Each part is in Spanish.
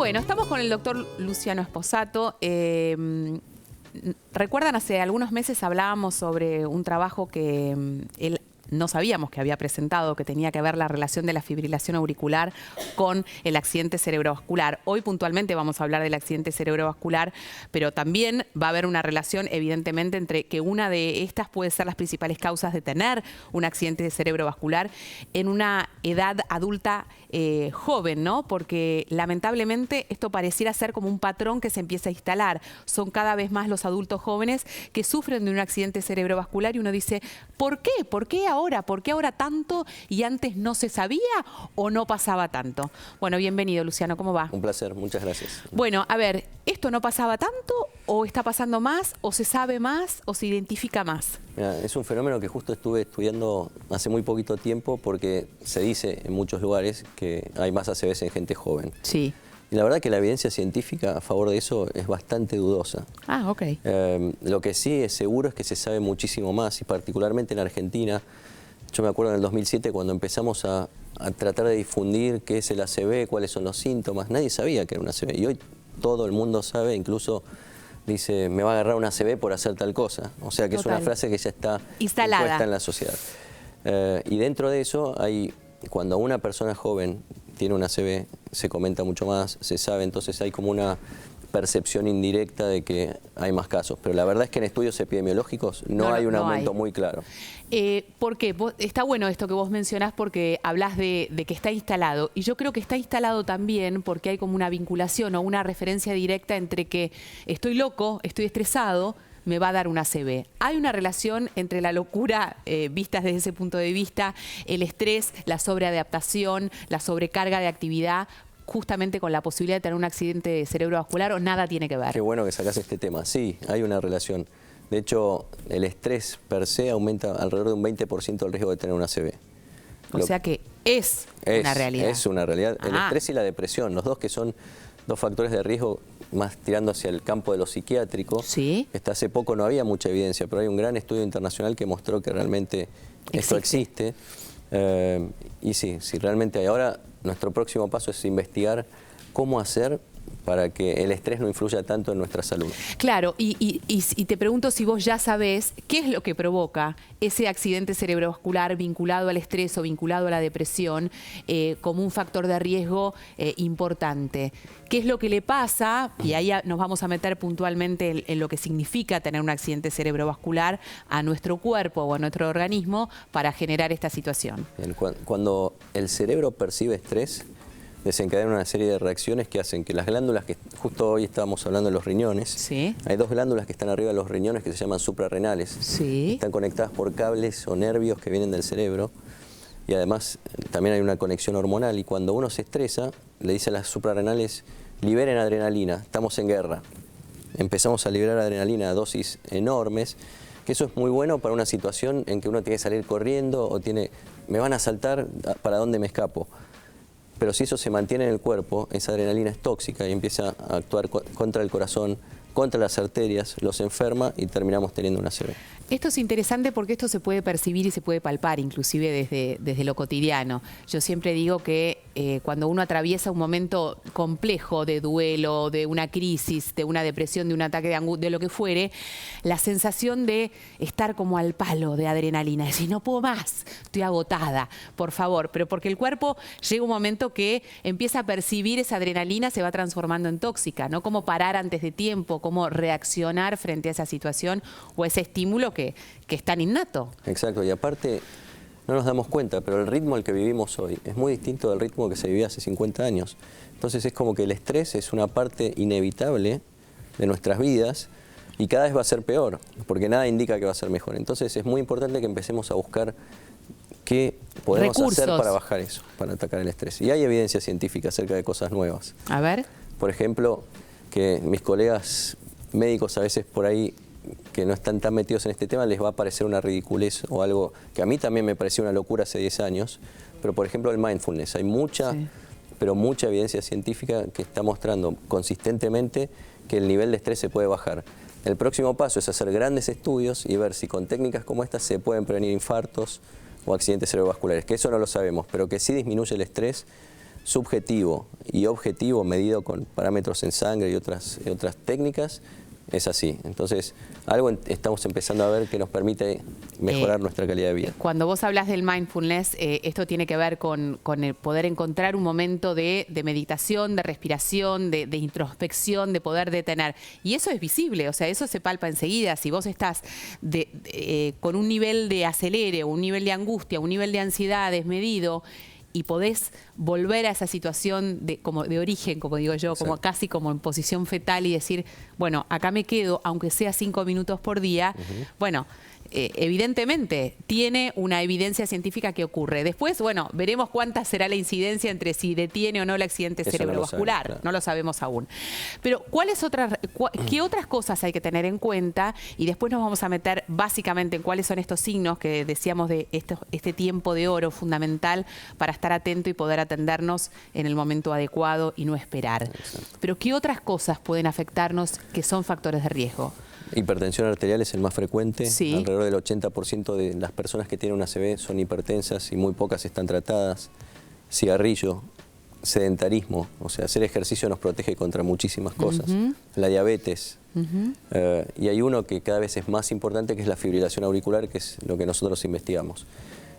Bueno, estamos con el doctor Luciano Esposato. Recuerdan, hace algunos meses hablábamos sobre un trabajo que él no sabíamos que había presentado, que tenía que ver la relación de la fibrilación auricular con el accidente cerebrovascular. Hoy puntualmente vamos a hablar del accidente cerebrovascular, pero también va a haber una relación evidentemente entre que una de estas puede ser las principales causas de tener un accidente cerebrovascular en una edad adulta joven, ¿no? Porque lamentablemente esto pareciera ser como un patrón que se empieza a instalar. Son cada vez más los adultos jóvenes que sufren de un accidente cerebrovascular y uno dice, ¿por qué? ¿Por qué ahora? ¿Por qué ahora tanto y antes no se sabía o no pasaba tanto? Bueno, bienvenido, Luciano, ¿cómo va? Un placer, muchas gracias. Bueno, a ver, ¿esto no pasaba tanto o está pasando más o se sabe más o se identifica más? Mira, es un fenómeno que justo estuve estudiando hace muy poquito tiempo porque se dice en muchos lugares que hay más ACVs en gente joven. Sí. Y la verdad que la evidencia científica a favor de eso es bastante dudosa. Ah, ok. Lo que sí es seguro es que se sabe muchísimo más y particularmente en Argentina. Yo me acuerdo en el 2007 cuando empezamos a tratar de difundir qué es el ACV, cuáles son los síntomas. Nadie sabía que era un ACV y hoy todo el mundo sabe, incluso dice, me va a agarrar un ACV por hacer tal cosa. O sea que Total. es una frase que ya está instalada impuesta en la sociedad. Y dentro de eso, cuando una persona joven tiene un ACV, se comenta mucho más, se sabe, entonces hay como una percepción indirecta de que hay más casos. Pero la verdad es que en estudios epidemiológicos no hay un aumento muy claro. ¿Por qué? Está bueno esto que vos mencionás porque hablás de que está instalado. Y yo creo que está instalado también porque hay como una vinculación o una referencia directa entre que estoy loco, estoy estresado, me va a dar un ACV. Hay una relación entre la locura, vistas desde ese punto de vista, el estrés, la sobreadaptación, la sobrecarga de actividad, justamente con la posibilidad de tener un accidente cerebrovascular, o nada tiene que ver. Qué bueno que sacás este tema. Sí, hay una relación. De hecho, el estrés per se aumenta alrededor de un 20% el riesgo de tener un ACV. O sea que es una realidad. Es una realidad. El estrés y la depresión, los dos que son dos factores de riesgo más tirando hacia el campo de lo psiquiátrico. Sí. Hasta hace poco no había mucha evidencia, pero hay un gran estudio internacional que mostró que realmente esto existe. Y sí, realmente hay. Ahora nuestro próximo paso es investigar cómo hacer para que el estrés no influya tanto en nuestra salud. Claro, y te pregunto si vos ya sabés qué es lo que provoca ese accidente cerebrovascular vinculado al estrés o vinculado a la depresión como un factor de riesgo importante. ¿Qué es lo que le pasa? Y ahí nos vamos a meter puntualmente en lo que significa tener un accidente cerebrovascular a nuestro cuerpo o a nuestro organismo para generar esta situación. Bien, cuando el cerebro percibe estrés, desencadenan una serie de reacciones que hacen que las glándulas, que justo hoy estábamos hablando de los riñones, ¿Sí? Hay dos glándulas que están arriba de los riñones que se llaman suprarrenales. ¿Sí? Están conectadas por cables o nervios que vienen del cerebro y además también hay una conexión hormonal y cuando uno se estresa, le dice a las suprarrenales, liberen adrenalina, estamos en guerra. Empezamos a liberar adrenalina a dosis enormes, que eso es muy bueno para una situación en que uno tiene que salir corriendo o me van a asaltar, ¿para dónde me escapo? Pero si eso se mantiene en el cuerpo, esa adrenalina es tóxica y empieza a actuar contra el corazón, contra las arterias, los enferma y terminamos teniendo una ACV. Esto es interesante porque esto se puede percibir y se puede palpar, inclusive desde lo cotidiano. Yo siempre digo que cuando uno atraviesa un momento complejo de duelo, de una crisis, de una depresión, de un ataque de angustia, de lo que fuere, la sensación de estar como al palo de adrenalina, decir, no puedo más, estoy agotada, por favor. Pero porque el cuerpo llega un momento que empieza a percibir esa adrenalina, se va transformando en tóxica, ¿no? Cómo parar antes de tiempo, cómo reaccionar frente a esa situación o ese estímulo que es tan innato. Exacto, y aparte no nos damos cuenta, pero el ritmo al que vivimos hoy es muy distinto del ritmo que se vivía hace 50 años. Entonces es como que el estrés es una parte inevitable de nuestras vidas y cada vez va a ser peor, porque nada indica que va a ser mejor. Entonces es muy importante que empecemos a buscar qué podemos hacer para bajar eso, para atacar el estrés. Y hay evidencia científica acerca de cosas nuevas. A ver. Por ejemplo, que mis colegas médicos a veces por ahí que no están tan metidos en este tema les va a parecer una ridiculez o algo que a mí también me pareció una locura hace 10 años, pero por ejemplo el mindfulness, hay mucha, pero mucha evidencia científica que está mostrando consistentemente que el nivel de estrés se puede bajar. El próximo paso es hacer grandes estudios y ver si con técnicas como estas se pueden prevenir infartos o accidentes cerebrovasculares, que eso no lo sabemos, pero que sí disminuye el estrés subjetivo y objetivo medido con parámetros en sangre y otras técnicas, es así. Entonces, algo estamos empezando a ver que nos permite mejorar nuestra calidad de vida. Cuando vos hablas del mindfulness, esto tiene que ver con el poder encontrar un momento de meditación, de respiración, de introspección, de poder detener. Y eso es visible, o sea, eso se palpa enseguida. Si vos estás con un nivel de acelere, un nivel de angustia, un nivel de ansiedad desmedido, y podés volver a esa situación de origen, como digo yo, como casi como en posición fetal y decir, bueno, acá me quedo, aunque sea 5 minutos por día, bueno, evidentemente tiene una evidencia científica que ocurre. Después, bueno, veremos cuánta será la incidencia entre si detiene o no el accidente cerebrovascular. No lo sabemos aún. Pero, ¿qué otras cosas hay que tener en cuenta? Y después nos vamos a meter básicamente en cuáles son estos signos que decíamos de este tiempo de oro fundamental para estar atento y poder atendernos en el momento adecuado y no esperar. Exacto. Pero, ¿qué otras cosas pueden afectarnos que son factores de riesgo? Hipertensión arterial es el más frecuente. Sí. Alrededor del 80% de las personas que tienen una ACV son hipertensas y muy pocas están tratadas. Cigarrillo, sedentarismo, o sea, hacer ejercicio nos protege contra muchísimas cosas. La diabetes. Y hay uno que cada vez es más importante, que es la fibrilación auricular, que es lo que nosotros investigamos.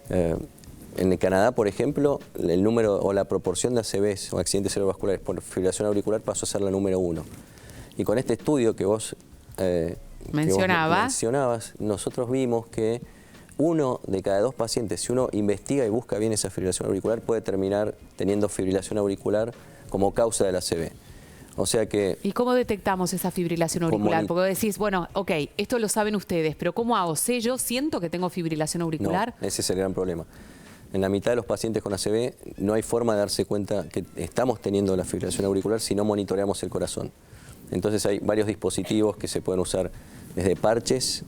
En Canadá, por ejemplo, el número o la proporción de ACVs o accidentes cerebrovasculares por fibrilación auricular pasó a ser la número 1. Y con este estudio que vos mencionabas, nosotros vimos que 1 de cada 2 pacientes, si uno investiga y busca bien esa fibrilación auricular, puede terminar teniendo fibrilación auricular como causa de la ACV. O sea que... ¿Y cómo detectamos esa fibrilación auricular? Porque decís, bueno, ok, esto lo saben ustedes, pero ¿cómo hago? ¿Sé yo? ¿Siento que tengo fibrilación auricular? No, ese es el gran problema. En la mitad de los pacientes con ACV no hay forma de darse cuenta que estamos teniendo la fibrilación auricular si no monitoreamos el corazón. Entonces hay varios dispositivos que se pueden usar desde parches,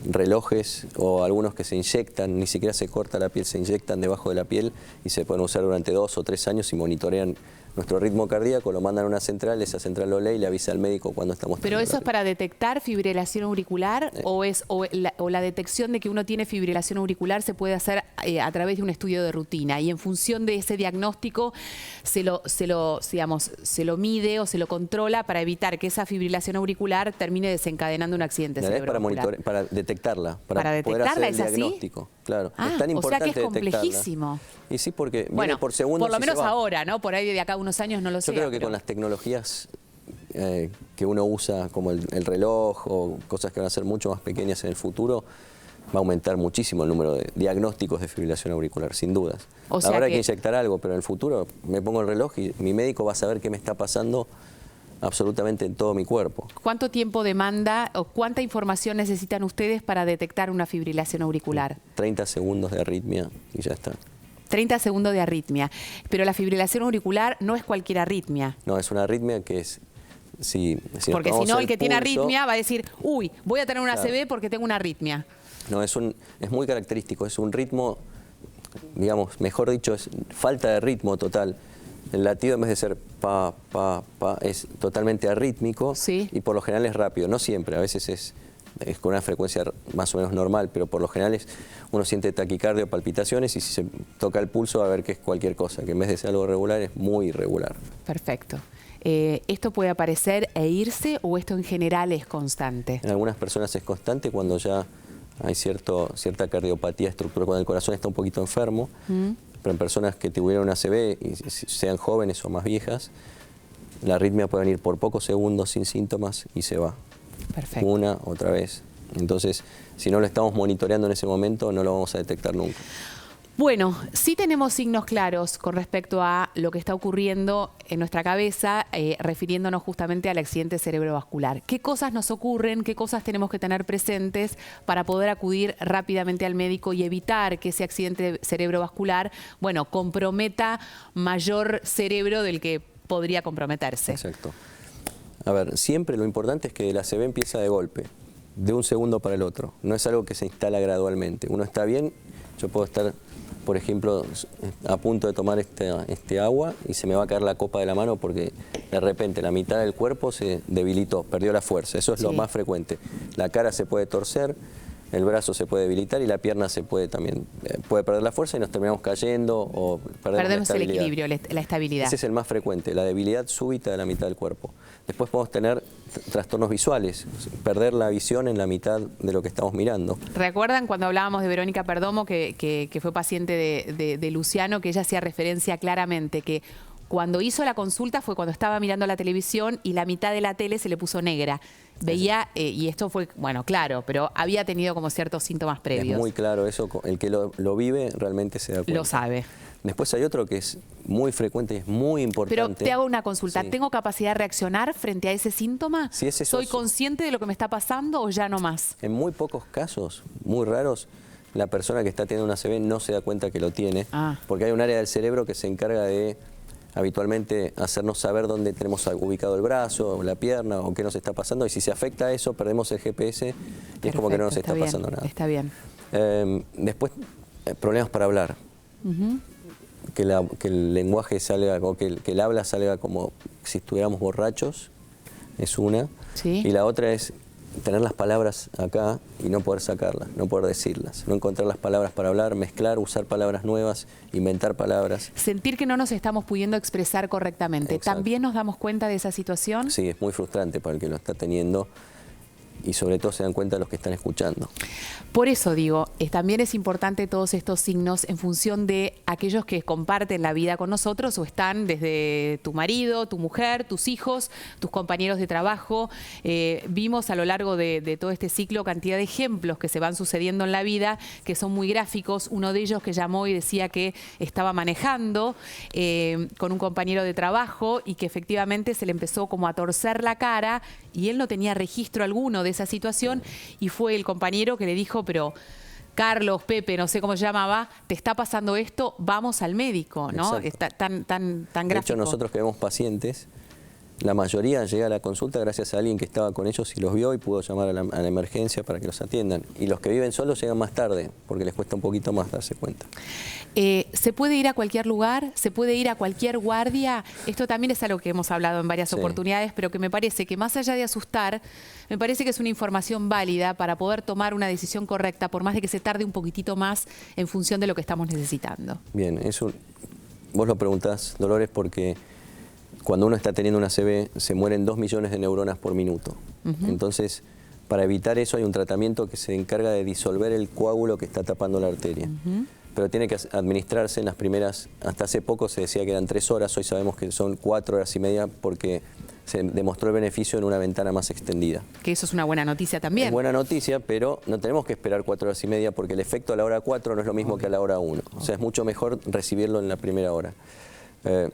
relojes o algunos que se inyectan, ni siquiera se corta la piel, se inyectan debajo de la piel y se pueden usar durante 2 o 3 años y monitorean nuestro ritmo cardíaco, lo mandan a una central, esa central lo lee y le avisa al médico cuando estamos... ¿Pero eso es para detectar fibrilación auricular o la detección de que uno tiene fibrilación auricular se puede hacer a través de un estudio de rutina y en función de ese diagnóstico se lo mide o se lo controla para evitar que esa fibrilación auricular termine desencadenando un accidente cerebrovascular? Para detectarla, para poder hacer el diagnóstico. Claro, es tan importante, o sea que es complejísimo. Y sí, porque viene por segundos. Por lo menos ahora, ¿no? Por ahí de acá a unos años no lo sé. Yo creo que con las tecnologías que uno usa, como el reloj o cosas que van a ser mucho más pequeñas en el futuro, va a aumentar muchísimo el número de diagnósticos de fibrilación auricular, sin dudas. Ahora hay que inyectar algo, pero en el futuro me pongo el reloj y mi médico va a saber qué me está pasando absolutamente en todo mi cuerpo. ¿Cuánto tiempo demanda o cuánta información necesitan ustedes para detectar una fibrilación auricular? 30 segundos de arritmia y ya está. 30 segundos de arritmia. Pero la fibrilación auricular no es cualquier arritmia. No, es una arritmia que es... Porque si no, el que tiene arritmia va a decir, uy, voy a tener una ACV porque tengo una arritmia. No, es muy característico, es un ritmo, digamos, mejor dicho, es falta de ritmo total. El latido en vez de ser pa, pa, pa, es totalmente arrítmico. Sí. Y por lo general es rápido, no siempre, a veces es con una frecuencia más o menos normal, pero por lo general uno siente taquicardia o palpitaciones y si se toca el pulso va a ver que es cualquier cosa, que en vez de ser algo regular es muy irregular. Perfecto. ¿Esto puede aparecer e irse o esto en general es constante? En algunas personas es constante cuando ya hay cierta cardiopatía estructural, cuando el corazón está un poquito enfermo, pero en personas que tuvieron una ACV, y sean jóvenes o más viejas, la arritmia puede venir por pocos segundos sin síntomas y se va. Perfecto. Una, otra vez. Entonces, si no lo estamos monitoreando en ese momento, no lo vamos a detectar nunca. Bueno, sí tenemos signos claros con respecto a lo que está ocurriendo en nuestra cabeza, refiriéndonos justamente al accidente cerebrovascular. ¿Qué cosas nos ocurren? ¿Qué cosas tenemos que tener presentes para poder acudir rápidamente al médico y evitar que ese accidente cerebrovascular, bueno, comprometa mayor cerebro del que podría comprometerse? Exacto. A ver, siempre lo importante es que la ACV empieza de golpe, de un segundo para el otro. No es algo que se instala gradualmente. Uno está bien, yo puedo estar, por ejemplo, a punto de tomar este agua y se me va a caer la copa de la mano porque de repente la mitad del cuerpo se debilitó, perdió la fuerza. Eso es lo más frecuente. La cara se puede torcer, el brazo se puede debilitar y la pierna se puede también, puede perder la fuerza y nos terminamos cayendo o perdemos el equilibrio, la estabilidad. Ese es el más frecuente, la debilidad súbita de la mitad del cuerpo. Después podemos tener trastornos visuales, perder la visión en la mitad de lo que estamos mirando. ¿Recuerdan cuando hablábamos de Verónica Perdomo, que fue paciente de Luciano, que ella hacía referencia claramente que cuando hizo la consulta fue cuando estaba mirando la televisión y la mitad de la tele se le puso negra? Veía, y esto fue, bueno, claro, pero había tenido como ciertos síntomas previos. Es muy claro eso, el que lo vive realmente se da cuenta. Lo sabe. Después hay otro que es muy frecuente, es muy importante. Pero te hago una consulta, Sí. ¿tengo capacidad de reaccionar frente a ese síntoma? Si es eso, ¿Soy consciente de lo que me está pasando o ya no más? En muy pocos casos, muy raros, la persona que está teniendo una ACV no se da cuenta que lo tiene, porque hay un área del cerebro que se encarga de habitualmente hacernos saber dónde tenemos ubicado el brazo, la pierna o qué nos está pasando, y si se afecta a eso perdemos el GPS y Perfecto, es como que no nos está bien, pasando nada. Está bien. Después, problemas para hablar. Que el lenguaje salga, o que el habla salga como si estuviéramos borrachos, es una. Sí. Y la otra es tener las palabras acá y no poder sacarlas, no poder decirlas, no encontrar las palabras para hablar, mezclar, usar palabras nuevas, inventar palabras. Sentir que no nos estamos pudiendo expresar correctamente. Exacto. ¿También nos damos cuenta de esa situación? Sí, es muy frustrante para el que lo está teniendo y sobre todo se dan cuenta los que están escuchando. Por eso digo, también es importante todos estos signos en función de aquellos que comparten la vida con nosotros o están desde tu marido, tu mujer, tus hijos, tus compañeros de trabajo. Vimos a lo largo de todo este ciclo cantidad de ejemplos que se van sucediendo en la vida que son muy gráficos. Uno de ellos que llamó y decía que estaba manejando con un compañero de trabajo y que efectivamente se le empezó como a torcer la cara y él no tenía registro alguno de esa situación y fue el compañero que le dijo, pero Carlos, Pepe, no sé cómo se llamaba, te está pasando esto, vamos al médico, ¿no? Está tan gráfico. De hecho, nosotros que vemos pacientes, la mayoría llega a la consulta gracias a alguien que estaba con ellos y los vio y pudo llamar a la emergencia para que los atiendan. Y los que viven solos llegan más tarde, porque les cuesta un poquito más darse cuenta. ¿Se puede ir a cualquier lugar? ¿Se puede ir a cualquier guardia? Esto también es algo que hemos hablado en varias oportunidades, pero que me parece que más allá de asustar, me parece que es una información válida para poder tomar una decisión correcta, por más de que se tarde un poquitito más en función de lo que estamos necesitando. Bien, vos lo preguntás, Dolores, porque cuando uno está teniendo una ACV se mueren 2 millones de neuronas por minuto. Entonces, para evitar eso hay un tratamiento que se encarga de disolver el coágulo que está tapando la arteria. Pero tiene que administrarse en las primeras, hasta hace poco se decía que eran 3 horas, hoy sabemos que son 4 horas y media porque se demostró el beneficio en una ventana más extendida. Que eso es una buena noticia también. Es buena noticia, pero no tenemos que esperar 4 horas y media porque el efecto a la hora 4 no es lo mismo que a la hora 1. O sea, es mucho mejor recibirlo en la primera hora.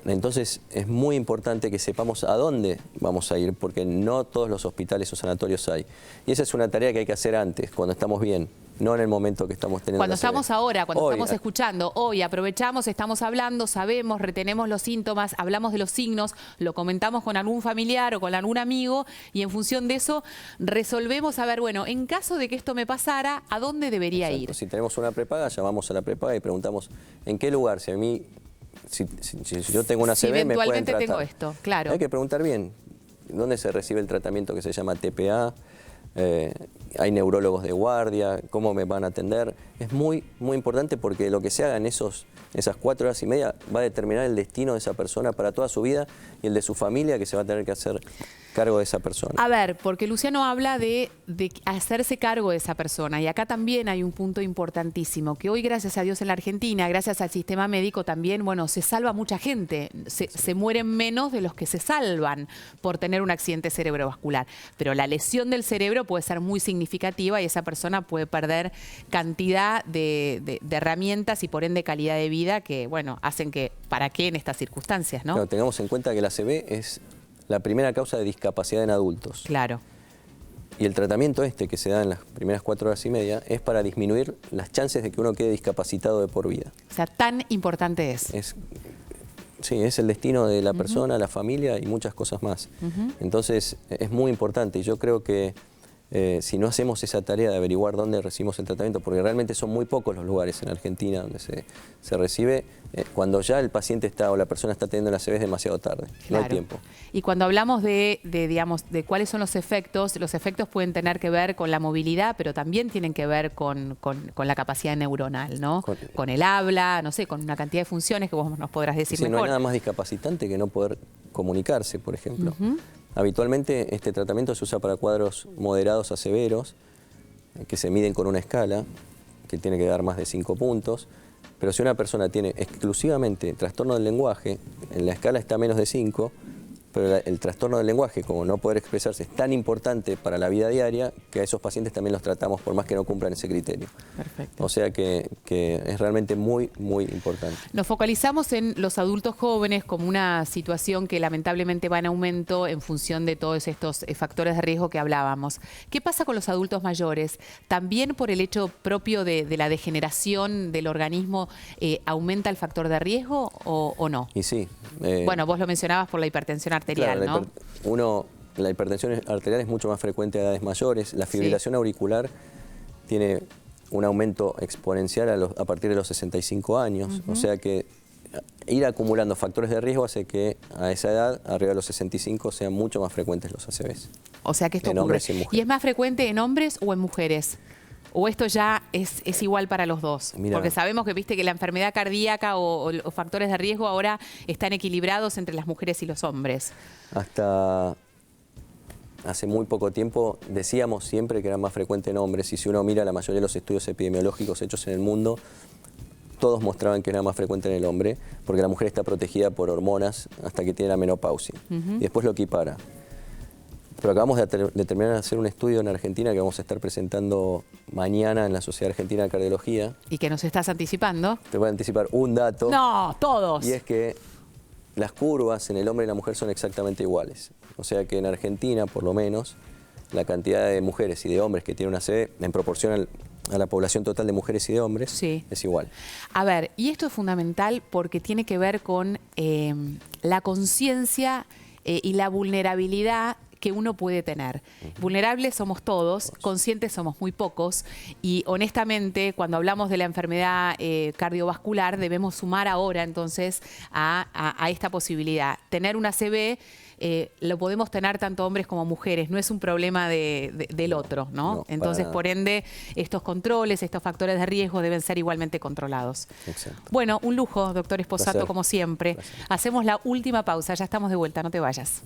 Entonces es muy importante que sepamos a dónde vamos a ir porque no todos los hospitales o sanatorios hay. Y esa es una tarea que hay que hacer antes, cuando estamos bien, no en el momento que estamos teniendo. Cuando estamos ahora, cuando hoy, estamos escuchando, hoy aprovechamos, estamos hablando, sabemos, retenemos los síntomas, hablamos de los signos, lo comentamos con algún familiar o con algún amigo y en función de eso resolvemos a ver, bueno, en caso de que esto me pasara, ¿a dónde debería ir? Si tenemos una prepaga, llamamos a la prepaga y preguntamos ¿en qué lugar? Si a mí... Si yo tengo una ACV, me pueden tratar. Tengo esto, claro. Hay que preguntar bien dónde se recibe el tratamiento que se llama TPA, hay neurólogos de guardia, cómo me van a atender. Es muy importante porque lo que se haga en esas 4 horas y media va a determinar el destino de esa persona para toda su vida y el de su familia que se va a tener que hacer cargo de esa persona. A ver, porque Luciano habla de hacerse cargo de esa persona y acá también hay un punto importantísimo, que hoy gracias a Dios en la Argentina, gracias al sistema médico también, bueno, se salva mucha gente, se mueren menos de los que se salvan por tener un accidente cerebrovascular, pero la lesión del cerebro puede ser muy significativa y esa persona puede perder cantidad de herramientas y por ende calidad de vida que, bueno, hacen que, ¿para qué en estas circunstancias, no? Claro, tengamos en cuenta que la ACV es la primera causa de discapacidad en adultos. Claro. Y el tratamiento que se da en las primeras 4 horas y media es para disminuir las chances de que uno quede discapacitado de por vida. O sea, tan importante es. Sí, es el destino de la persona, la familia y muchas cosas más. Entonces, es muy importante y yo creo que si no hacemos esa tarea de averiguar dónde recibimos el tratamiento, porque realmente son muy pocos los lugares en Argentina donde se recibe, cuando ya el paciente está o la persona está teniendo la ACV es demasiado tarde, no hay tiempo. Y cuando hablamos digamos, de cuáles son los efectos pueden tener que ver con la movilidad, pero también tienen que ver con la capacidad neuronal, ¿no? Con el habla, no sé, con una cantidad de funciones que vos nos podrás decir mejor. No hay nada más discapacitante que no poder comunicarse, por ejemplo. Habitualmente este tratamiento se usa para cuadros moderados a severos, que se miden con una escala, que tiene que dar más de 5 puntos. Pero si una persona tiene exclusivamente trastorno del lenguaje, en la escala está menos de 5, pero el trastorno del lenguaje, como no poder expresarse, es tan importante para la vida diaria que a esos pacientes también los tratamos por más que no cumplan ese criterio. Perfecto. O sea que es realmente muy, muy importante. Nos focalizamos en los adultos jóvenes como una situación que lamentablemente va en aumento en función de todos estos factores de riesgo que hablábamos. ¿Qué pasa con los adultos mayores? ¿También por el hecho propio de la degeneración del organismo aumenta el factor de riesgo o no? Y sí. Bueno, vos lo mencionabas por la hipertensión arterial, claro, ¿no? La hipertensión arterial es mucho más frecuente a edades mayores. La fibrilación auricular tiene un aumento exponencial a partir de los 65 años. O sea que ir acumulando factores de riesgo hace que a esa edad, arriba de los 65, sean mucho más frecuentes los ACVs. O sea que esto ocurre. Hombres y mujeres. ¿Y es más frecuente en hombres o en mujeres? ¿O esto ya es igual para los dos? Mirá. Porque sabemos que viste que la enfermedad cardíaca o factores de riesgo ahora están equilibrados entre las mujeres y los hombres. Hasta hace muy poco tiempo decíamos siempre que era más frecuente en hombres, y si uno mira la mayoría de los estudios epidemiológicos hechos en el mundo, todos mostraban que era más frecuente en el hombre, porque la mujer está protegida por hormonas hasta que tiene la menopausia. Y después lo equipara. Pero acabamos de terminar de hacer un estudio en Argentina que vamos a estar presentando mañana en la Sociedad Argentina de Cardiología. ¿Y que nos estás anticipando? Te voy a anticipar un dato. No, todos. Y es que las curvas en el hombre y la mujer son exactamente iguales. O sea que en Argentina, por lo menos, la cantidad de mujeres y de hombres que tienen una ACV en proporción a la población total de mujeres y de hombres es igual. A ver, y esto es fundamental porque tiene que ver con la conciencia y la vulnerabilidad que uno puede tener. Vulnerables somos todos, conscientes somos muy pocos, y honestamente cuando hablamos de la enfermedad cardiovascular debemos sumar ahora entonces a esta posibilidad. Tener una ACV lo podemos tener tanto hombres como mujeres, no es un problema del otro, ¿no? No, entonces, por ende, estos controles, estos factores de riesgo deben ser igualmente controlados. Exacto. Bueno, un lujo, doctor Esposato, Placer. como siempre. Gracias. Hacemos la última pausa, ya estamos de vuelta, no te vayas.